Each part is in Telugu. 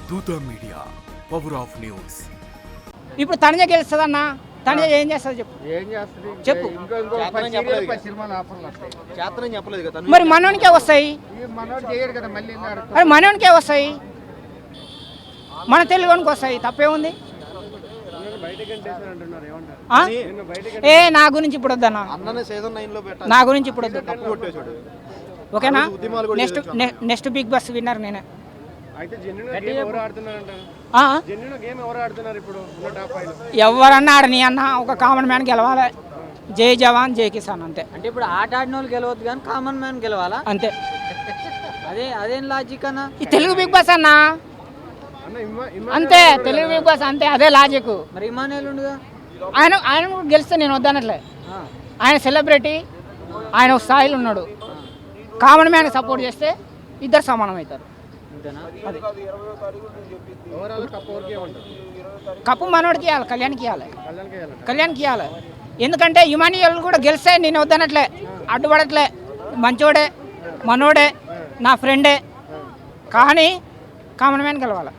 Dootha media, power of news. ఇప్పుడు తనజ గెలుస్తుందన్నా, తనజ ఏం చేస్తుంది చెప్పు. చెప్పు మరి మనోనికే వస్తాయి, మరి మనోనికే వస్తాయి, మన తెలుగునికి వస్తాయి. తప్పే ఉంది. నా గురించి ఇప్పుడు వద్దన్నా, నా గురించి ఇప్పుడు వద్దు. ఓకేనా? నెక్స్ట్ బిగ్ బాస్ విన్నర్ నేనే. ఎవరన్నా ఆడని అన్న, ఒక కామన్ మ్యాన్ గెలవాలి. జై జవాన్ జై కిసాన్ అంతే. అంటే ఇప్పుడు ఆట ఆడిన వాళ్ళు గెలవద్దు కానీ కామన్ మ్యాన్ గెలవాలా అంతే. అదేం లాజిక్ అన్న? ఈ తెలుగు బిగ్ బాస్ అన్న అంతే, తెలుగు బిగ్ బాస్ అంతే, అదే లాజిక్. మరి ఇమానుయేల్ ఉండగా ఆయన గెలిస్తే నేను వద్దనట్లే. ఆయన సెలబ్రిటీ, ఆయన ఒక స్థాయిలో ఉన్నాడు. కామన్ మ్యాన్ సపోర్ట్ చేస్తే ఇద్దరు సమానం అవుతారు. కప్పు మనోడికి ఇవ్వాలి, కళ్యాణ్కి ఇవ్వాలి. ఎందుకంటే ఇమానుయేల్ కూడా గెలిస్తే నేను వద్దనట్లే, అడ్డుపడట్లే. మంచోడే, మనోడే, నా ఫ్రెండే. కానీ కామన్ మ్యాన్ గెలవాలి.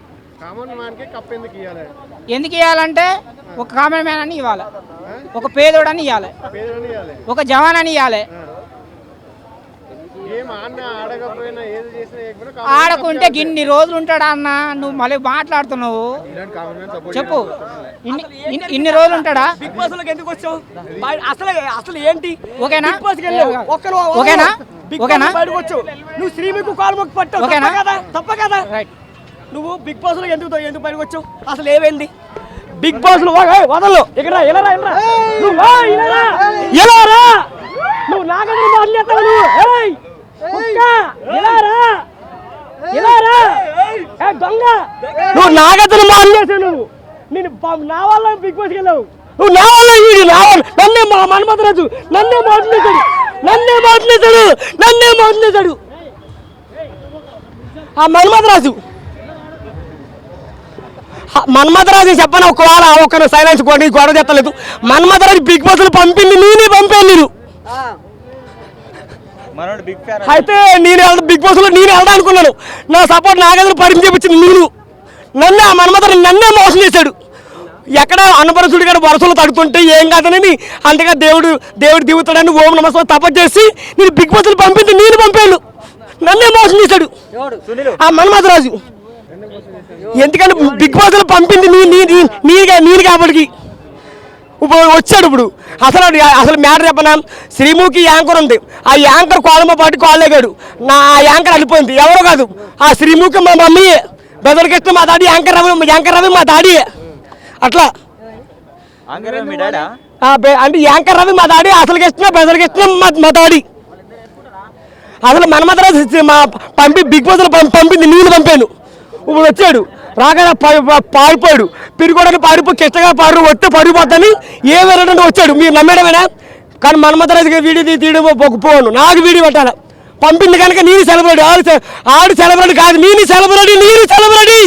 ఎందుకు ఇవ్వాలంటే ఒక కామన్ మ్యాన్ అని ఇవ్వాలి, ఒక పేదోడని ఇవ్వాలి, ఒక జవాన్ అని ఇవ్వాలి. ఆడకుంటే ఇన్ని రోజులు ఉంటాడా అన్న? నువ్వు మళ్ళీ మాట్లాడుతున్నావు చెప్పు. ఇన్ని రోజులు ఉంటాడా? అసలు ఏంటి? ఓకేనా? ఓకేనా? ఓకేనా? నువ్వు శ్రీమికు కాలు మొక్కి పట్టావు, ఓకేనా? తప్ప కదా? నువ్వు బిగ్ బాస్ లో ఎందుకు బయటకు వచ్చావు? అసలు ఏమైంది బిగ్ బాస్ లో? వదలు ఇక్కడ, నువ్వు నాగేంద్ర మాట్లాడతావు. దొంగ, నువ్వు నాగేంద్ర మాట్లాడతావు. నువ్వు నేను నా వల్ల బిగ్ బాస్కి వెళ్ళావు. నువ్వు నా వల్ల నన్నే మన్మథరాజు నన్నే మాట్లాడతాడు. ఆ మన్మథరాజు చెప్పను. ఒకవేళ సైలెన్స్ గొడవ చెత్తలేదు. మన్మథరాజు బిగ్ బాస్ లో నేనే పంపాను నేను. అయితే నేను బిగ్ బాస్ లో నేను వెళ్దా అనుకున్నాను. నా సపోర్ట్ నాగేంద్ర పరిచయం చెప్పించింది నేను. నన్నే ఆ మన్మథరాజు నన్నే మోసం చేశాడు. ఎక్కడ అన్నపరచుడు గారు వరుసలు తడుతుంటే ఏం కాదనని అంతగా దేవుడు దిగుతాడని ఓం నమస్కారం తపస్సు చేసి నేను బిగ్ బాస్ లో నేను పంపాను. నన్నే మోసం చేశాడు ఆ మన్మథరాజు. ఎందుకంటే బిగ్ బాస్ లో పంపింది నేను కాబట్టి ఇప్పుడు వచ్చాడు. ఇప్పుడు అసలు మ్యాటర్ చెప్పనా? శ్రీముఖి యాంకర్ ఉంది. ఆ యాంకర్ కోలమ్మ పాటు కాలేగాడు. ఆ యాంకర్ వెళ్ళిపోయింది. ఎవరో కాదు, ఆ శ్రీముఖి మా మమ్మీయే. బెదర్కిష్టం మా డాడీ. యాంకర్ రవి మా డాడీ. అట్లా అంటే యాంకర్ రవి మా డాడీ, అసలుకి ఇష్టం బెదర్కిష్టం మా డాడీ. అసలు మన్మథరాజు బిగ్ బాస్ లో పంపింది నేను పంపాను. ఇప్పుడు వచ్చాడు, రాగానే పారిపోయాడు. పిరిగొడని పారిపోయి కిష్టగా వస్తే పడిపోద్దని ఏమైనా వచ్చాడు. మీరు నమ్మేయడమేనా? కానీ మన్మథరాజు వీడియో తీయడం పోను, నాకు వీడియో పెట్టాలి. పంపింది కనుక నేను సెలబ్రిటీ. ఆడు సెలబ్రిటీ కాదు, నేను సెలబ్రిటీ.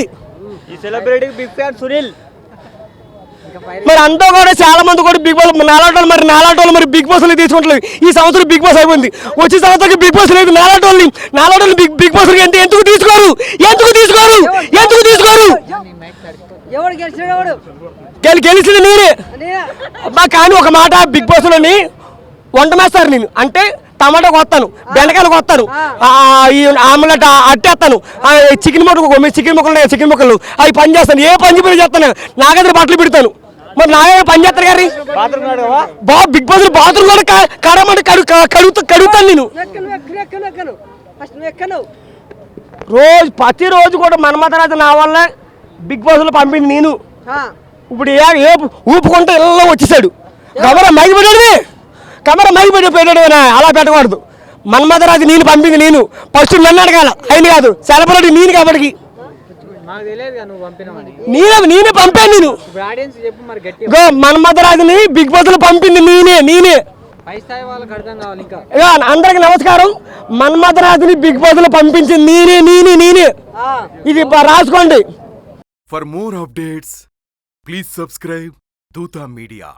Big fan Sunil. మరి అంతా కూడా చాలా మంది కూడా బిగ్ బాస్ నాలాటోళ్ళు మరి బిగ్ బాస్ లో తీసుకుంటలేదు. ఈ సంవత్సరం బిగ్ బాస్ అయిపోయింది. వచ్చే సంవత్సరం బిగ్ బాస్ లేదు. నాలాటోళ్ళు బిగ్ బాస్ ఎందుకు తీసుకోరు? గెలిచింది నేనే. కానీ ఒక మాట, బిగ్ బాస్ లోని వంట మేస్తారు నేను. అంటే టమాటా కొత్తాను, బెండకాయలు కొత్తాను, ఆమ్లెట్ అట్టేస్తాను, చికెన్ ముక్కలు అవి పని చేస్తాను. ఏ పని చెప్పి చేస్తాను. నాగేంద్ర బట్టలు పెడతాను. మరి నాగేంద్ర పని చేస్తారు గారి బిగ్ బాస్ బాత్రూమ్ కూడా కడుగుతాను నేను. ప్రతిరోజు కూడా మన్మథరాజు నా వల్ల బిగ్ బాస్ లో పంపింది నేను. ఇప్పుడు ఊపుకుంటే ఇళ్ళలో వచ్చేసాడు. కెమెరా మైకి పెట్టాడు. అలా పెట్టకూడదు. మన్మథరాజు నేను పంపింది నేను. ఫస్ట్ నన్ను అడగాల, ఆయన కాదు. సెలబ్రిటీ నేను కాబట్టి నేనే పంపాను నేను. మన్మథరాజుని బిగ్ బాస్ లో పంపింది నేనే. అందరికి నమస్కారం. మన్మథరాజుని బిగ్ బాస్ లో పంపించింది నేనే. ఇది రాసుకోండి. For more updates please subscribe Dootha media.